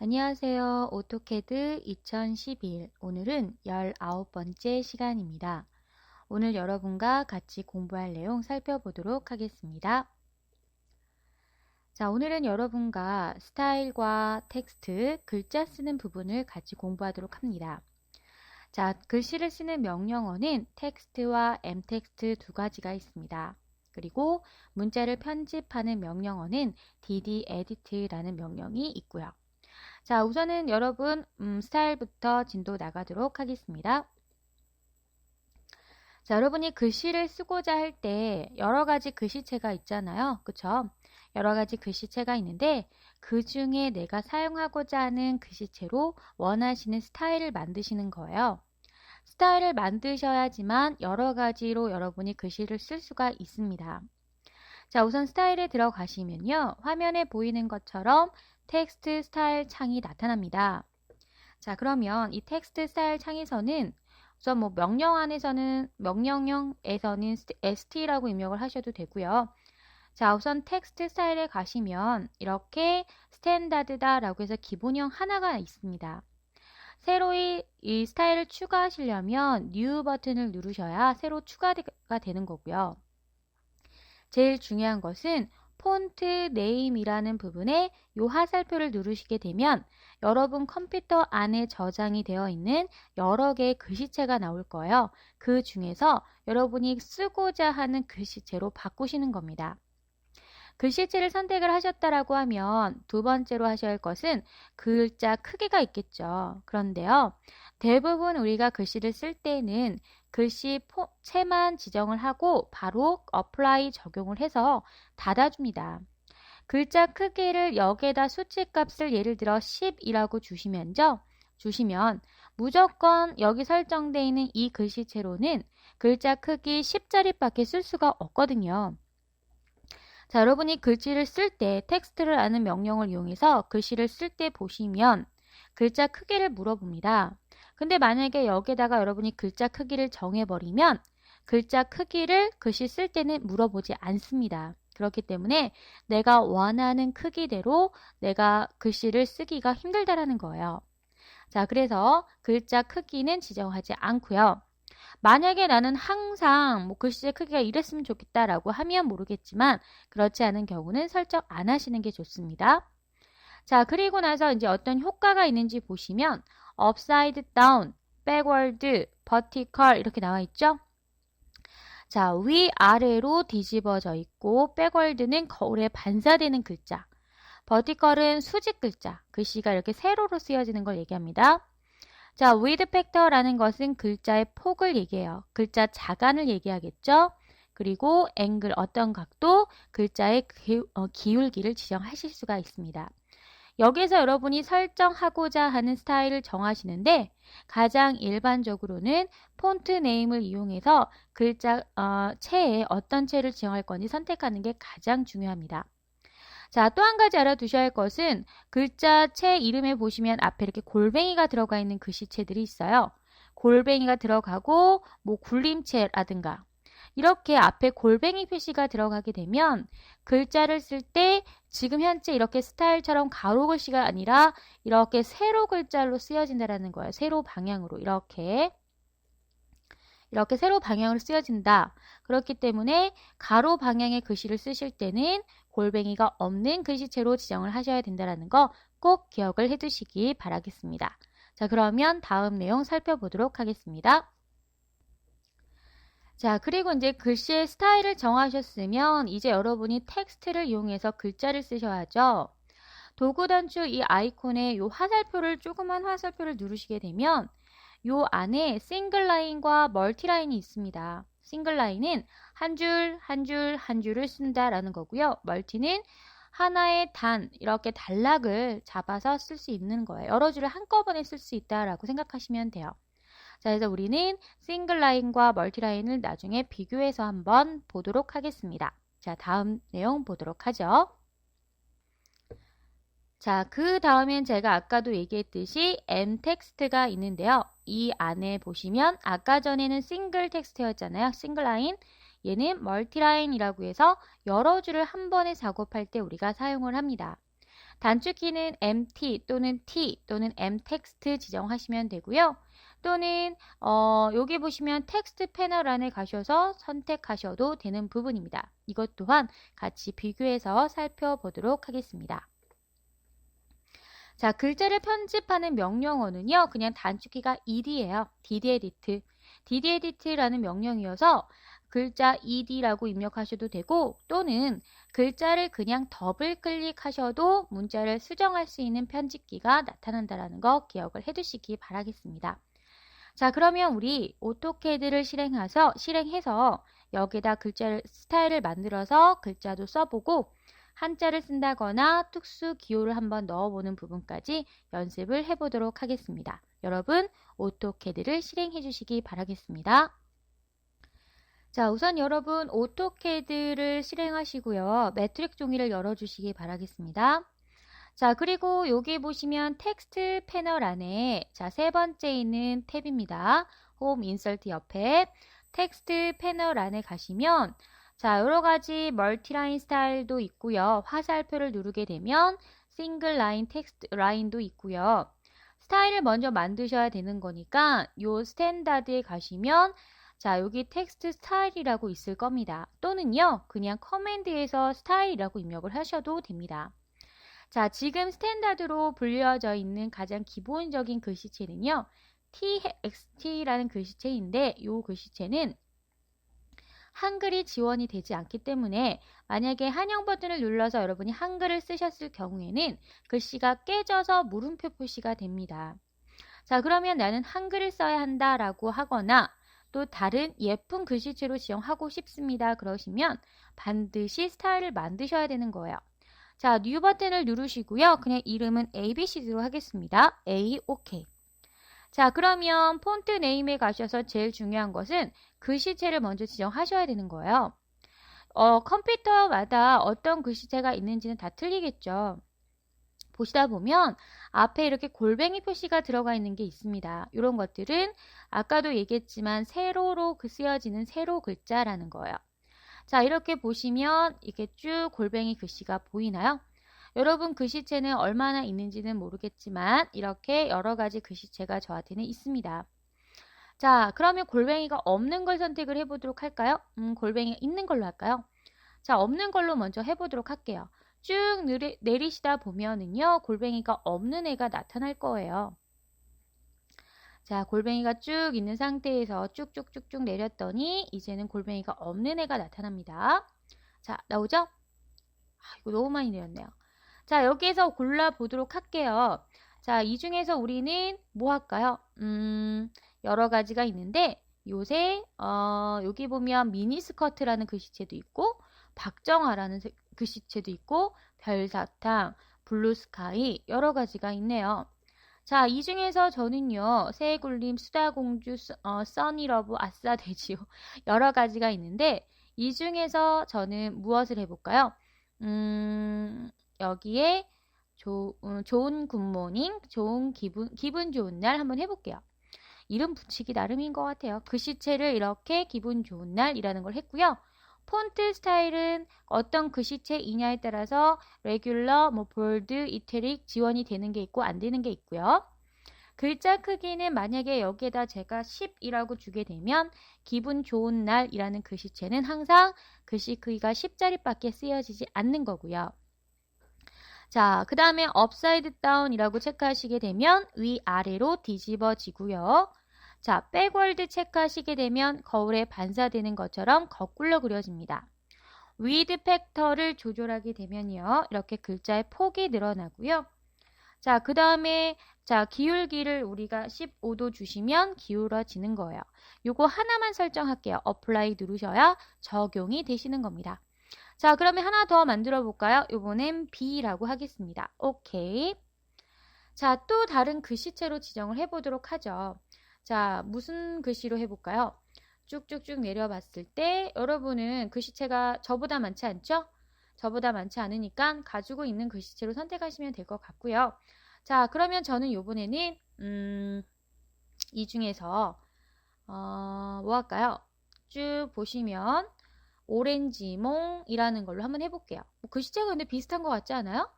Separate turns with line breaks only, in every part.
안녕하세요. 오토캐드 2011. 오늘은 19번째 시간입니다. 오늘 여러분과 같이 공부할 내용 살펴보도록 하겠습니다. 자, 오늘은 여러분과 스타일과 텍스트, 글자 쓰는 부분을 같이 공부하도록 합니다. 자, 글씨를 쓰는 명령어는 텍스트와 엠텍스트 두 가지가 있습니다. 그리고 문자를 편집하는 명령어는 ddEdit라는 명령이 있고요. 자, 우선은 여러분 스타일부터 진도 나가도록 하겠습니다. 자, 여러분이 글씨를 쓰고자 할 때 여러 가지 글씨체가 있잖아요. 그쵸? 여러 가지 글씨체가 있는데 그 중에 내가 사용하고자 하는 글씨체로 원하시는 스타일을 만드시는 거예요. 스타일을 만드셔야지만 여러 가지로 여러분이 글씨를 쓸 수가 있습니다. 자, 우선 스타일에 들어가시면요. 화면에 보이는 것처럼 텍스트 스타일 창이 나타납니다. 자, 그러면 이 텍스트 스타일 창에서는 우선 명령형에서는 st라고 입력을 하셔도 되고요. 자, 우선 텍스트 스타일에 가시면 이렇게 스탠다드다라고 해서 기본형 하나가 있습니다. 새로 이 스타일을 추가하시려면 뉴 버튼을 누르셔야 새로 추가가 되는 거고요. 제일 중요한 것은 폰트 네임이라는 부분에 이 화살표를 누르시게 되면 여러분 컴퓨터 안에 저장이 되어 있는 여러 개의 글씨체가 나올 거예요. 그 중에서 여러분이 쓰고자 하는 글씨체로 바꾸시는 겁니다. 글씨체를 선택을 하셨다라고 하면 두 번째로 하셔야 할 것은 글자 크기가 있겠죠. 그런데요, 대부분 우리가 글씨를 쓸 때는 글씨체만 지정을 하고 바로 어플라이 적용을 해서 닫아줍니다. 글자 크기를 여기에다 수치값을 예를 들어 10이라고 주시면 무조건 여기 설정되어 있는 이 글씨체로는 글자 크기 10자리밖에 쓸 수가 없거든요. 자, 여러분이 글씨를 쓸 때 텍스트를 아는 명령을 이용해서 글씨를 쓸 때 보시면 글자 크기를 물어봅니다. 근데 만약에 여기다가 여러분이 글자 크기를 정해버리면 글자 크기를 글씨 쓸 때는 물어보지 않습니다. 그렇기 때문에 내가 원하는 크기대로 내가 글씨를 쓰기가 힘들다라는 거예요. 자, 그래서 글자 크기는 지정하지 않고요. 만약에 나는 항상 글씨의 크기가 이랬으면 좋겠다라고 하면 모르겠지만 그렇지 않은 경우는 설정 안 하시는 게 좋습니다. 자, 그리고 나서 이제 어떤 효과가 있는지 보시면 upside down, backward, vertical 이렇게 나와 있죠. 자, 위아래로 뒤집어져 있고 backward는 거울에 반사되는 글자, vertical은 수직 글자, 글씨가 이렇게 세로로 쓰여지는 걸 얘기합니다. 자, width factor라는 것은 글자의 폭을 얘기해요. 글자 자간을 얘기하겠죠. 그리고 angle 어떤 각도, 글자의 기울기를 지정하실 수가 있습니다. 여기서 여러분이 설정하고자 하는 스타일을 정하시는데 가장 일반적으로는 폰트 네임을 이용해서 글자 체에 어떤 체를 지정할 건지 선택하는 게 가장 중요합니다. 자, 또 한 가지 알아두셔야 할 것은 글자체 이름에 보시면 앞에 이렇게 골뱅이가 들어가 있는 글씨체들이 있어요. 골뱅이가 들어가고 굴림체라든가 이렇게 앞에 골뱅이 표시가 들어가게 되면 글자를 쓸 때 지금 현재 이렇게 스타일처럼 가로 글씨가 아니라 이렇게 세로 글자로 쓰여진다라는 거예요. 세로 방향으로 이렇게 세로 방향으로 쓰여진다. 그렇기 때문에 가로 방향의 글씨를 쓰실 때는 골뱅이가 없는 글씨체로 지정을 하셔야 된다는 거 꼭 기억을 해두시기 바라겠습니다. 자, 그러면 다음 내용 살펴보도록 하겠습니다. 자, 그리고 이제 글씨의 스타일을 정하셨으면 이제 여러분이 텍스트를 이용해서 글자를 쓰셔야죠. 도구 단추 이 아이콘에 이 화살표를 조그만 화살표를 누르시게 되면 요 안에 싱글 라인과 멀티 라인이 있습니다. 싱글 라인은 한 줄 한 줄 한 줄을 쓴다라는 거고요. 멀티는 하나의 이렇게 단락을 잡아서 쓸 수 있는 거예요. 여러 줄을 한꺼번에 쓸 수 있다라고 생각하시면 돼요. 자, 그래서 우리는 싱글 라인과 멀티 라인을 나중에 비교해서 한번 보도록 하겠습니다. 자, 다음 내용 보도록 하죠. 자, 그 다음엔 제가 아까도 얘기했듯이 엠텍스트가 있는데요. 이 안에 보시면 아까 전에는 싱글 텍스트였잖아요. 싱글 라인. 얘는 멀티 라인이라고 해서 여러 줄을 한 번에 작업할 때 우리가 사용을 합니다. 단축키는 MT 또는 T 또는 mText 지정하시면 되고요. 또는 여기 보시면 텍스트 패널 안에 가셔서 선택하셔도 되는 부분입니다. 이것 또한 같이 비교해서 살펴보도록 하겠습니다. 자, 글자를 편집하는 명령어는요, 그냥 단축키가 ed예요. ddedit. ddedit라는 명령이어서 글자 ed라고 입력하셔도 되고, 또는 글자를 그냥 더블 클릭하셔도 문자를 수정할 수 있는 편집기가 나타난다는 거 기억을 해두시기 바라겠습니다. 자, 그러면 우리 오토캐드를 실행해서 여기다 글자 스타일을 만들어서 글자도 써보고 한자를 쓴다거나 특수 기호를 한번 넣어보는 부분까지 연습을 해보도록 하겠습니다. 여러분, 오토캐드를 실행해 주시기 바라겠습니다. 자, 우선 여러분 오토캐드를 실행하시고요. 매트릭 종이를 열어주시기 바라겠습니다. 자, 그리고 여기 보시면 텍스트 패널 안에 자, 세 번째 있는 탭입니다. 홈 인서트 옆에 텍스트 패널 안에 가시면 자, 여러 가지 멀티라인 스타일도 있고요. 화살표를 누르게 되면 싱글 라인 텍스트 라인도 있고요. 스타일을 먼저 만드셔야 되는 거니까 요 스탠다드에 가시면 자, 여기 텍스트 스타일이라고 있을 겁니다. 또는요, 그냥 커맨드에서 스타일이라고 입력을 하셔도 됩니다. 자, 지금 스탠다드로 불려져 있는 가장 기본적인 글씨체는요, txt라는 글씨체인데 이 글씨체는 한글이 지원이 되지 않기 때문에 만약에 한영 버튼을 눌러서 여러분이 한글을 쓰셨을 경우에는 글씨가 깨져서 물음표 표시가 됩니다. 자, 그러면 나는 한글을 써야 한다라고 하거나 또 다른 예쁜 글씨체로 지정하고 싶습니다. 그러시면 반드시 스타일을 만드셔야 되는 거예요. 자, 뉴 버튼을 누르시고요. 그냥 이름은 ABCD로 하겠습니다. A, OK. 자, 그러면 폰트 네임에 가셔서 제일 중요한 것은 글씨체를 먼저 지정하셔야 되는 거예요. 컴퓨터마다 어떤 글씨체가 있는지는 다 틀리겠죠. 보시다 보면 앞에 이렇게 골뱅이 표시가 들어가 있는 게 있습니다. 이런 것들은 아까도 얘기했지만 세로로 쓰여지는 세로 글자라는 거예요. 자, 이렇게 보시면 이게 쭉 골뱅이 글씨가 보이나요? 여러분 글씨체는 얼마나 있는지는 모르겠지만 이렇게 여러 가지 글씨체가 저한테는 있습니다. 자, 그러면 골뱅이가 없는 걸 선택을 해보도록 할까요? 골뱅이가 있는 걸로 할까요? 자, 없는 걸로 먼저 해보도록 할게요. 쭉 내리시다 보면은요, 골뱅이가 없는 애가 나타날 거예요. 자, 골뱅이가 쭉 있는 상태에서 쭉쭉쭉쭉 내렸더니 이제는 골뱅이가 없는 애가 나타납니다. 자, 나오죠? 이거 너무 많이 내렸네요. 자, 여기에서 골라보도록 할게요. 자, 이 중에서 우리는 뭐 할까요? 여러 가지가 있는데 요새 여기 보면 미니스커트라는 글씨체도 있고 박정아라는 글씨체도 있고 별사탕, 블루스카이 여러 가지가 있네요. 자, 이 중에서 저는요, 새해굴림, 수다공주, 써니러브, 아싸 되지요. 여러 가지가 있는데, 이 중에서 저는 무엇을 해볼까요? 여기에 좋은 굿모닝, 좋은 기분 좋은 날 한번 해볼게요. 이름 붙이기 나름인 것 같아요. 글씨체를 이렇게 기분 좋은 날이라는 걸 했고요. 폰트 스타일은 어떤 글씨체이냐에 따라서 레귤러, 볼드, 이태릭 지원이 되는 게 있고 안 되는 게 있고요. 글자 크기는 만약에 여기에다 제가 10이라고 주게 되면 기분 좋은 날이라는 글씨체는 항상 글씨 크기가 10자리밖에 쓰여지지 않는 거고요. 자, 그 다음에 업사이드 다운이라고 체크하시게 되면 위아래로 뒤집어지고요. 자, 백월드 체크하시게 되면 거울에 반사되는 것처럼 거꾸로 그려집니다. 위드 팩터를 조절하게 되면요. 이렇게 글자의 폭이 늘어나고요. 자, 그 다음에 자, 기울기를 우리가 15도 주시면 기울어지는 거예요. 요거 하나만 설정할게요. 어플라이 누르셔야 적용이 되시는 겁니다. 자, 그러면 하나 더 만들어 볼까요? 요번엔 B라고 하겠습니다. 오케이. 자, 또 다른 글씨체로 지정을 해보도록 하죠. 자, 무슨 글씨로 해볼까요? 쭉쭉쭉 내려봤을 때 여러분은 글씨체가 저보다 많지 않죠? 저보다 많지 않으니까 가지고 있는 글씨체로 선택하시면 될 것 같고요. 자, 그러면 저는 요번에는 이 중에서 뭐 할까요? 쭉 보시면 오렌지몽이라는 걸로 한번 해볼게요. 글씨체가 근데 비슷한 것 같지 않아요?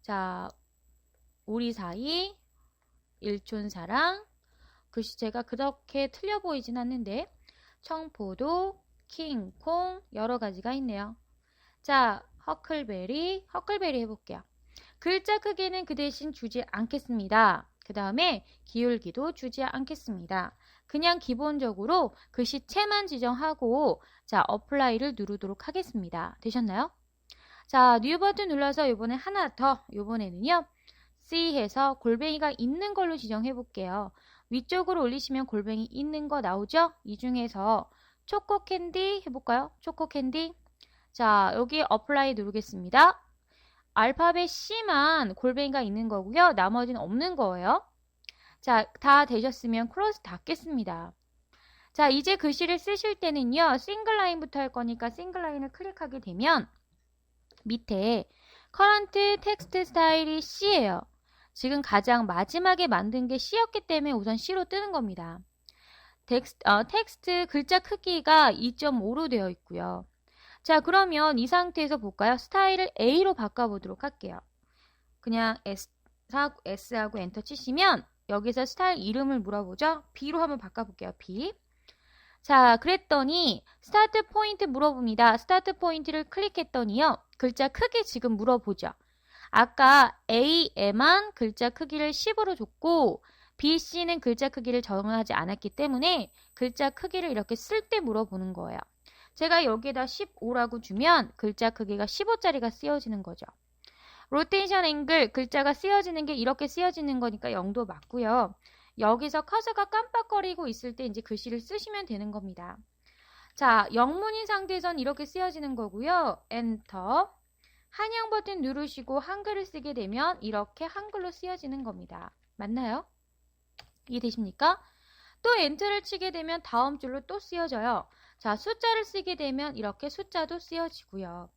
자, 우리 사이, 일촌사랑, 글씨체가 그렇게 틀려 보이진 않는데 청포도, 킹콩 여러 가지가 있네요. 자, 허클베리 해볼게요. 글자 크기는 그 대신 주지 않겠습니다. 그 다음에 기울기도 주지 않겠습니다. 그냥 기본적으로 글씨체만 지정하고 자, 어플라이를 누르도록 하겠습니다. 되셨나요? 자, 뉴 버튼 눌러서 이번에 하나 더, 이번에는요. C 해서 골뱅이가 있는 걸로 지정해 볼게요. 위쪽으로 올리시면 골뱅이 있는 거 나오죠? 이 중에서 초코 캔디 해볼까요? 초코 캔디. 자, 여기 어플라이 누르겠습니다. 알파벳 C만 골뱅이가 있는 거고요. 나머지는 없는 거예요. 자, 다 되셨으면 클로즈 닫겠습니다. 자, 이제 글씨를 쓰실 때는요. 싱글 라인부터 할 거니까 싱글 라인을 클릭하게 되면 밑에 커런트 텍스트 스타일이 C예요. 지금 가장 마지막에 만든 게 C였기 때문에 우선 C로 뜨는 겁니다. 텍스트 글자 크기가 2.5로 되어 있고요. 자, 그러면 이 상태에서 볼까요? 스타일을 A로 바꿔보도록 할게요. 그냥 S하고 엔터 치시면 여기서 스타일 이름을 물어보죠. B로 한번 바꿔볼게요. B. 자, 그랬더니 스타트 포인트 물어봅니다. 스타트 포인트를 클릭했더니요. 글자 크기 지금 물어보죠. 아까 A에만 글자 크기를 10으로 줬고 B, C는 글자 크기를 정하지 않았기 때문에 글자 크기를 이렇게 쓸 때 물어보는 거예요. 제가 여기에다 15라고 주면 글자 크기가 15짜리가 쓰여지는 거죠. 로테이션 앵글, 글자가 쓰여지는 게 이렇게 쓰여지는 거니까 0도 맞고요. 여기서 커서가 깜빡거리고 있을 때 이제 글씨를 쓰시면 되는 겁니다. 자, 영문인 상태에선 이렇게 쓰여지는 거고요. 엔터. 한양 버튼 누르시고 한글을 쓰게 되면 이렇게 한글로 쓰여지는 겁니다. 맞나요? 이해되십니까? 또 엔터를 치게 되면 다음 줄로 또 쓰여져요. 자, 숫자를 쓰게 되면 이렇게 숫자도 쓰여지고요.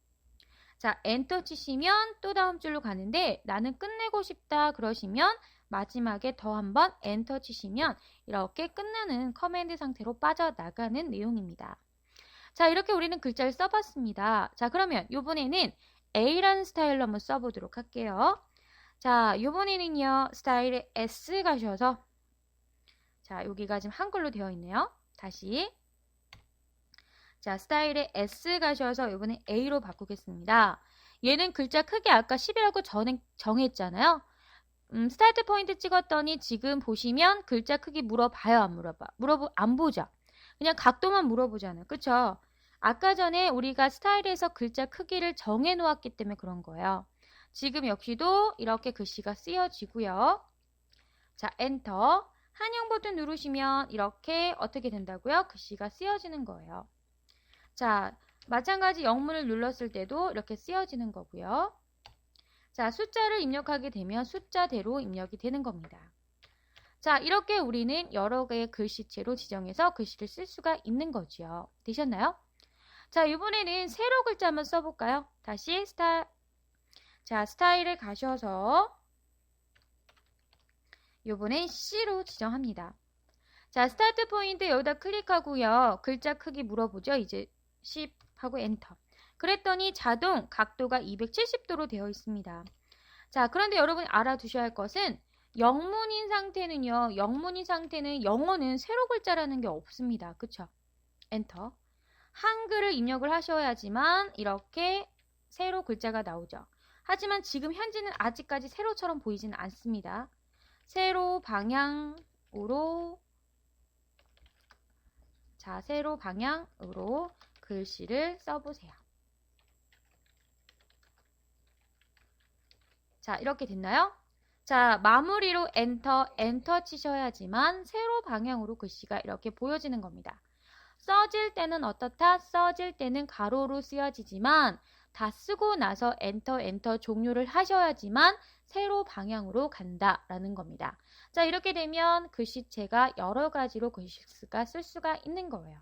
자, 엔터 치시면 또 다음 줄로 가는데 나는 끝내고 싶다 그러시면 마지막에 더 한번 엔터 치시면 이렇게 끝나는 커맨드 상태로 빠져나가는 내용입니다. 자, 이렇게 우리는 글자를 써봤습니다. 자, 그러면 이번에는 A라는 스타일로 한번 써보도록 할게요. 자, 이번에는요. 스타일에 S 가셔서 자, 여기가 지금 한글로 되어 있네요. 다시 자, 스타일에 S 가셔서 이번에 A로 바꾸겠습니다. 얘는 글자 크기 아까 10이라고 정했잖아요. 스타트 포인트 찍었더니 지금 보시면 글자 크기 물어봐요? 안 물어봐? 안 보죠? 그냥 각도만 물어보잖아요. 그쵸? 아까 전에 우리가 스타일에서 글자 크기를 정해 놓았기 때문에 그런 거예요. 지금 역시도 이렇게 글씨가 쓰여지고요. 자, 엔터. 한영 버튼 누르시면 이렇게 어떻게 된다고요? 글씨가 쓰여지는 거예요. 자, 마찬가지 영문을 눌렀을 때도 이렇게 쓰여지는 거고요. 자, 숫자를 입력하게 되면 숫자대로 입력이 되는 겁니다. 자, 이렇게 우리는 여러 개의 글씨체로 지정해서 글씨를 쓸 수가 있는 거죠. 되셨나요? 자, 이번에는 세로 글자 한번 써볼까요? 다시 스타일에 가셔서 이번엔 C로 지정합니다. 자, 스타트 포인트 여기다 클릭하고요. 글자 크기 물어보죠. 이제 10 하고 엔터. 그랬더니 자동 각도가 270도로 되어 있습니다. 자, 그런데 여러분이 알아두셔야 할 것은 영문인 상태는요. 영문인 상태는 영어는 세로 글자라는 게 없습니다. 그쵸? 엔터. 한글을 입력을 하셔야지만 이렇게 세로 글자가 나오죠. 하지만 지금 현재는 아직까지 세로처럼 보이지는 않습니다. 세로 방향으로 자, 세로 방향으로 글씨를 써보세요. 자, 이렇게 됐나요? 자, 마무리로 엔터 치셔야지만 세로 방향으로 글씨가 이렇게 보여지는 겁니다. 써질 때는 어떻다? 써질 때는 가로로 쓰여지지만 다 쓰고 나서 엔터 종료를 하셔야지만 세로 방향으로 간다라는 겁니다. 자, 이렇게 되면 글씨체가 여러 가지로 글씨가 쓸 수가 있는 거예요.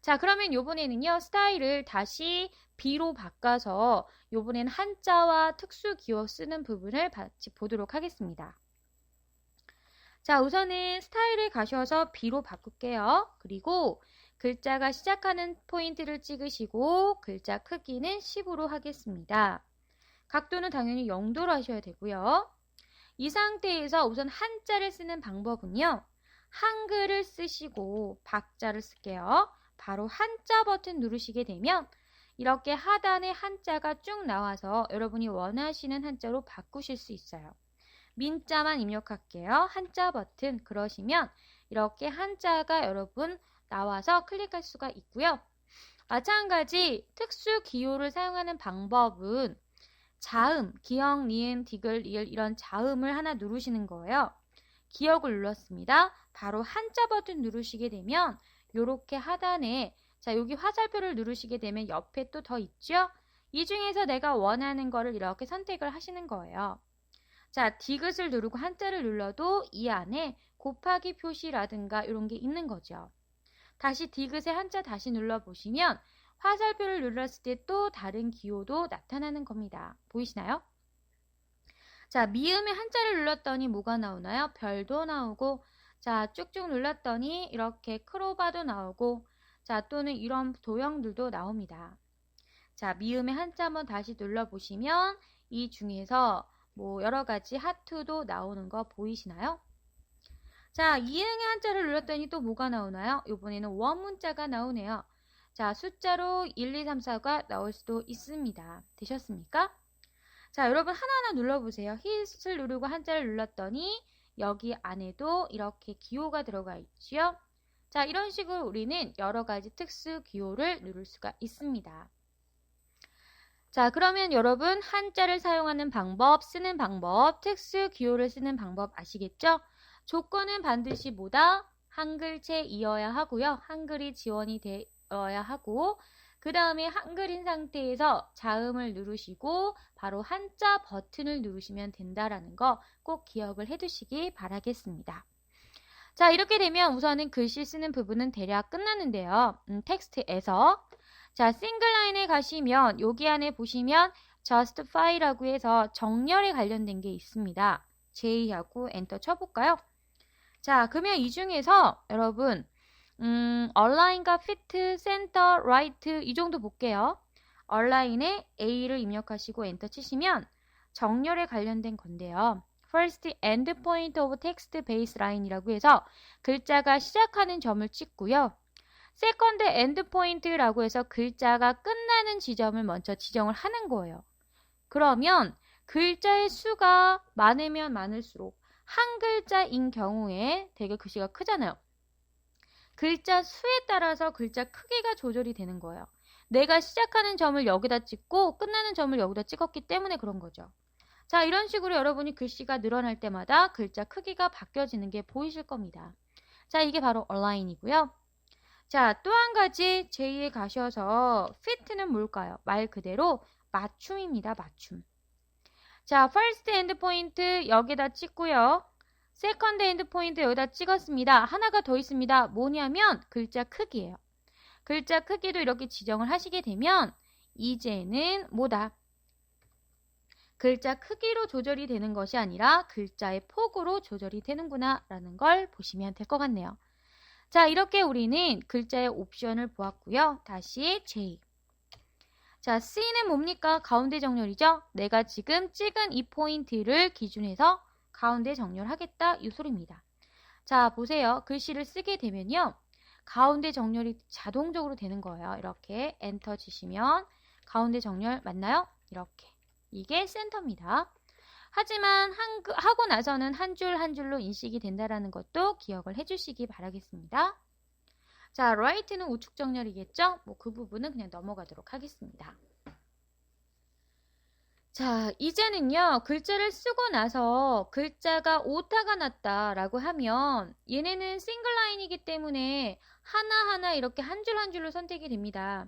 자, 그러면 요번에는요. 스타일을 다시 B로 바꿔서 요번엔 한자와 특수 기호 쓰는 부분을 같이 보도록 하겠습니다. 자, 우선은 스타일에 가셔서 B로 바꿀게요. 그리고 글자가 시작하는 포인트를 찍으시고 글자 크기는 10으로 하겠습니다. 각도는 당연히 0도로 하셔야 되고요. 이 상태에서 우선 한자를 쓰는 방법은요. 한글을 쓰시고 박자를 쓸게요. 바로 한자 버튼 누르시게 되면 이렇게 하단에 한자가 쭉 나와서 여러분이 원하시는 한자로 바꾸실 수 있어요. 민자만 입력할게요. 한자 버튼 그러시면 이렇게 한자가 여러분 나와서 클릭할 수가 있고요. 마찬가지 특수 기호를 사용하는 방법은 자음, 기역, 니은, 디귿, 리을 이런 자음을 하나 누르시는 거예요. 기역을 눌렀습니다. 바로 한자 버튼 누르시게 되면 이렇게 하단에 자 여기 화살표를 누르시게 되면 옆에 또 더 있죠? 이 중에서 내가 원하는 거를 이렇게 선택을 하시는 거예요. 자 디귿을 누르고 한자를 눌러도 이 안에 곱하기 표시라든가 이런 게 있는 거죠. 다시 디귿의 한자 다시 눌러보시면 화살표를 눌렀을 때 또 다른 기호도 나타나는 겁니다. 보이시나요? 자, 미음의 한자를 눌렀더니 뭐가 나오나요? 별도 나오고, 자, 쭉쭉 눌렀더니 이렇게 크로바도 나오고, 자, 또는 이런 도형들도 나옵니다. 자, 미음의 한자 한번 다시 눌러보시면 이 중에서 뭐 여러 가지 하트도 나오는 거 보이시나요? 자, 이응의 한자를 눌렀더니 또 뭐가 나오나요? 이번에는 원문자가 나오네요. 자, 숫자로 1, 2, 3, 4가 나올 수도 있습니다. 되셨습니까? 자, 여러분 하나하나 눌러보세요. hit을 누르고 한자를 눌렀더니 여기 안에도 이렇게 기호가 들어가 있지요. 자, 이런 식으로 우리는 여러 가지 특수 기호를 누를 수가 있습니다. 자, 그러면 여러분 한자를 사용하는 방법, 쓰는 방법, 특수 기호를 쓰는 방법 아시겠죠? 조건은 반드시 뭐다? 한글체이어야 하고요. 한글이 지원이 되어야 하고 그 다음에 한글인 상태에서 자음을 누르시고 바로 한자 버튼을 누르시면 된다라는 거 꼭 기억을 해두시기 바라겠습니다. 자, 이렇게 되면 우선은 글씨 쓰는 부분은 대략 끝났는데요. 텍스트에서 자, 싱글라인에 가시면 여기 안에 보시면 justify라고 해서 정렬에 관련된 게 있습니다. J하고 엔터 쳐볼까요? 자, 그러면 이 중에서 여러분 align과 fit, center, right 이 정도 볼게요. align에 A를 입력하시고 엔터 치시면 정렬에 관련된 건데요. first end point of text baseline이라고 해서 글자가 시작하는 점을 찍고요. second end point라고 해서 글자가 끝나는 지점을 먼저 지정을 하는 거예요. 그러면 글자의 수가 많으면 많을수록 한 글자인 경우에 되게 글씨가 크잖아요. 글자 수에 따라서 글자 크기가 조절이 되는 거예요. 내가 시작하는 점을 여기다 찍고 끝나는 점을 여기다 찍었기 때문에 그런 거죠. 자, 이런 식으로 여러분이 글씨가 늘어날 때마다 글자 크기가 바뀌어지는 게 보이실 겁니다. 자, 이게 바로 align이고요. 자, 또 한 가지 J에 가셔서 fit는 뭘까요? 말 그대로 맞춤입니다. 맞춤. 자, first end point 여기다 찍고요. second end point 여기다 찍었습니다. 하나가 더 있습니다. 뭐냐면 글자 크기예요. 글자 크기도 이렇게 지정을 하시게 되면 이제는 뭐다? 글자 크기로 조절이 되는 것이 아니라 글자의 폭으로 조절이 되는구나 라는 걸 보시면 될 것 같네요. 자, 이렇게 우리는 글자의 옵션을 보았고요. 다시 J. 자, C는 뭡니까? 가운데 정렬이죠? 내가 지금 찍은 이 포인트를 기준해서 가운데 정렬하겠다 이 소리입니다. 자, 보세요. 글씨를 쓰게 되면요. 가운데 정렬이 자동적으로 되는 거예요. 이렇게 엔터 치시면 가운데 정렬 맞나요? 이렇게. 이게 센터입니다. 하지만 하고 나서는 한 줄 한 줄로 인식이 된다는 것도 기억을 해주시기 바라겠습니다. 자, right는 우측 정렬이겠죠? 뭐 그 부분은 그냥 넘어가도록 하겠습니다. 자, 이제는요, 글자를 쓰고 나서 글자가 오타가 났다라고 하면 얘네는 싱글라인이기 때문에 하나하나 이렇게 한 줄 한 줄로 선택이 됩니다.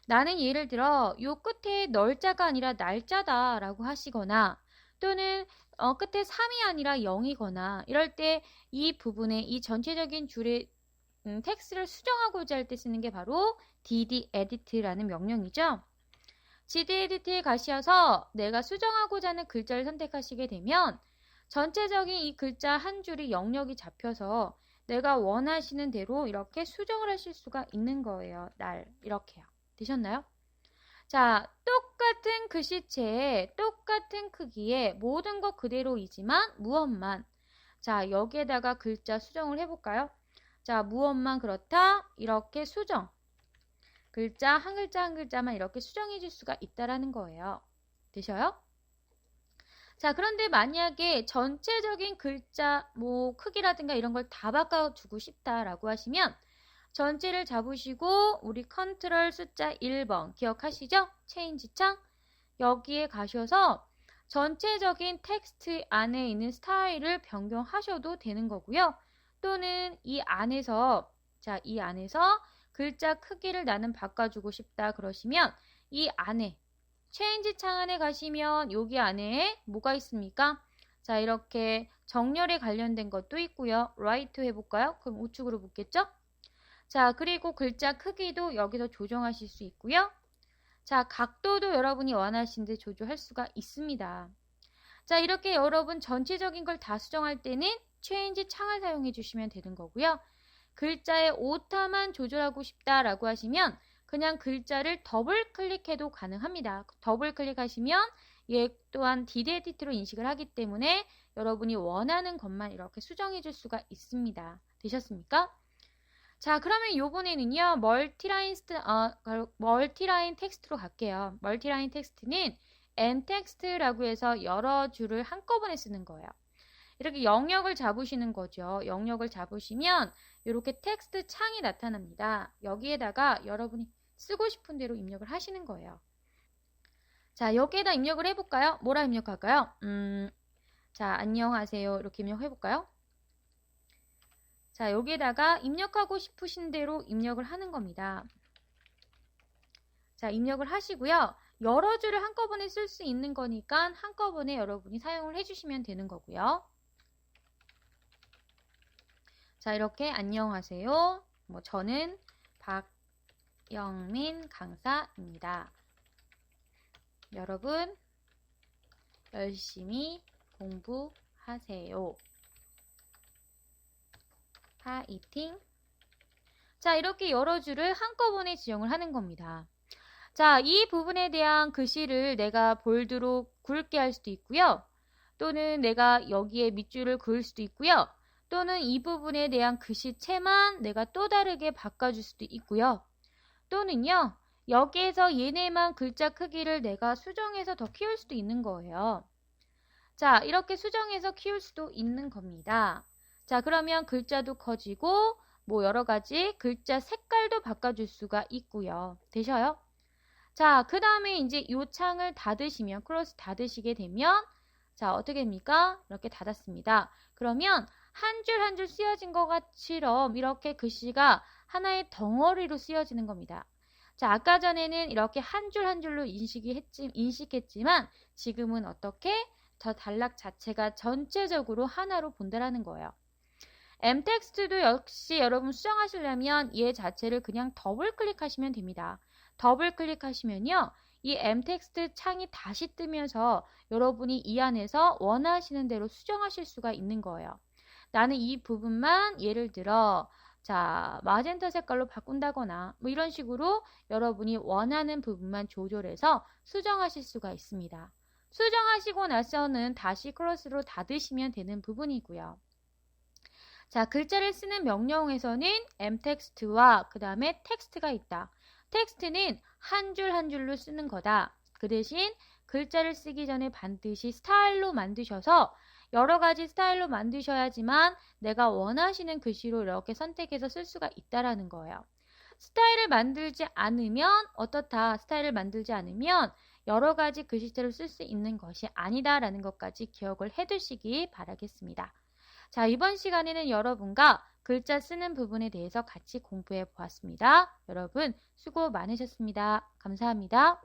나는 예를 들어 요 끝에 널자가 아니라 날자다라고 하시거나 또는 끝에 3이 아니라 0이거나 이럴 때 이 부분에 이 전체적인 줄에 텍스트를 수정하고자 할 때 쓰는 게 바로 dd edit라는 명령이죠. dd edit에 가셔서 내가 수정하고자 하는 글자를 선택하시게 되면 전체적인 이 글자 한 줄이 영역이 잡혀서 내가 원하시는 대로 이렇게 수정을 하실 수가 있는 거예요. 이렇게요. 되셨나요? 자, 똑같은 글씨체에 똑같은 크기의 모든 것 그대로이지만 무엇만. 자, 여기에다가 글자 수정을 해볼까요? 자, 무엇만 그렇다. 이렇게 수정. 글자 한 글자 한 글자만 이렇게 수정해 줄 수가 있다라는 거예요. 되셔요? 자, 그런데 만약에 전체적인 글자 뭐 크기라든가 이런 걸 다 바꿔주고 싶다라고 하시면 전체를 잡으시고 우리 컨트롤 숫자 1번 기억하시죠? 체인지 창 여기에 가셔서 전체적인 텍스트 안에 있는 스타일을 변경하셔도 되는 거고요. 또는 이 안에서 이 안에서 글자 크기를 나는 바꿔주고 싶다 그러시면 이 안에 체인지 창 안에 가시면 여기 안에 뭐가 있습니까? 자, 이렇게 정렬에 관련된 것도 있고요. 라이트 해볼까요? 그럼 우측으로 붙겠죠? 자, 그리고 글자 크기도 여기서 조정하실 수 있고요. 자, 각도도 여러분이 원하신 데 조절할 수가 있습니다. 자, 이렇게 여러분 전체적인 걸 다 수정할 때는 체인지 창을 사용해 주시면 되는 거고요. 글자의 오타만 조절하고 싶다라고 하시면 그냥 글자를 더블 클릭해도 가능합니다. 더블 클릭하시면 얘 또한 디드 에디트로 인식을 하기 때문에 여러분이 원하는 것만 이렇게 수정해 줄 수가 있습니다. 되셨습니까? 자, 그러면 요번에는요, 멀티라인 텍스트로 갈게요. 멀티라인 텍스트는 n텍스트라고 해서 여러 줄을 한꺼번에 쓰는 거예요. 이렇게 영역을 잡으시는 거죠. 영역을 잡으시면 이렇게 텍스트 창이 나타납니다. 여기에다가 여러분이 쓰고 싶은 대로 입력을 하시는 거예요. 자, 여기에다 입력을 해볼까요? 뭐라 입력할까요? 자, 안녕하세요. 이렇게 입력해볼까요? 자, 여기에다가 입력하고 싶으신 대로 입력을 하는 겁니다. 자, 입력을 하시고요. 여러 줄을 한꺼번에 쓸 수 있는 거니까 한꺼번에 여러분이 사용을 해주시면 되는 거고요. 자, 이렇게 안녕하세요. 저는 박영민 강사입니다. 여러분 열심히 공부하세요. 파이팅! 자, 이렇게 여러 줄을 한꺼번에 지정을 하는 겁니다. 자, 이 부분에 대한 글씨를 내가 볼드로 굵게 할 수도 있고요. 또는 내가 여기에 밑줄을 그을 수도 있고요. 또는 이 부분에 대한 글씨체만 내가 또 다르게 바꿔줄 수도 있고요. 또는요, 여기에서 얘네만 글자 크기를 내가 수정해서 더 키울 수도 있는 거예요. 자, 이렇게 수정해서 키울 수도 있는 겁니다. 자, 그러면 글자도 커지고 여러 가지 글자 색깔도 바꿔줄 수가 있고요. 되셔요? 자, 그 다음에 이제 이 창을 닫으시면, 크로스 닫으시게 되면 자, 어떻게 됩니까? 이렇게 닫았습니다. 그러면 한 줄 한 줄 쓰여진 것처럼 이렇게 글씨가 하나의 덩어리로 쓰여지는 겁니다. 자, 아까 전에는 이렇게 한 줄 한 줄로 인식했지만 지금은 어떻게? 저 단락 자체가 전체적으로 하나로 본다라는 거예요. m텍스트도 역시 여러분 수정하시려면 얘 자체를 그냥 더블 클릭하시면 됩니다. 더블 클릭하시면요. 이 m텍스트 창이 다시 뜨면서 여러분이 이 안에서 원하시는 대로 수정하실 수가 있는 거예요. 나는 이 부분만 예를 들어 자, 마젠타 색깔로 바꾼다거나 이런 식으로 여러분이 원하는 부분만 조절해서 수정하실 수가 있습니다. 수정하시고 나서는 다시 크로스로 닫으시면 되는 부분이고요. 자, 글자를 쓰는 명령에서는 m텍스트와 그 다음에 텍스트가 있다. 텍스트는 한 줄 한 줄로 쓰는 거다. 그 대신 글자를 쓰기 전에 반드시 스타일로 만드셔서 여러 가지 스타일로 만드셔야지만 내가 원하시는 글씨로 이렇게 선택해서 쓸 수가 있다라는 거예요. 스타일을 만들지 않으면 어떻다? 스타일을 만들지 않으면 여러 가지 글씨체로 쓸 수 있는 것이 아니다라는 것까지 기억을 해두시기 바라겠습니다. 자, 이번 시간에는 여러분과 글자 쓰는 부분에 대해서 같이 공부해 보았습니다. 여러분 수고 많으셨습니다. 감사합니다.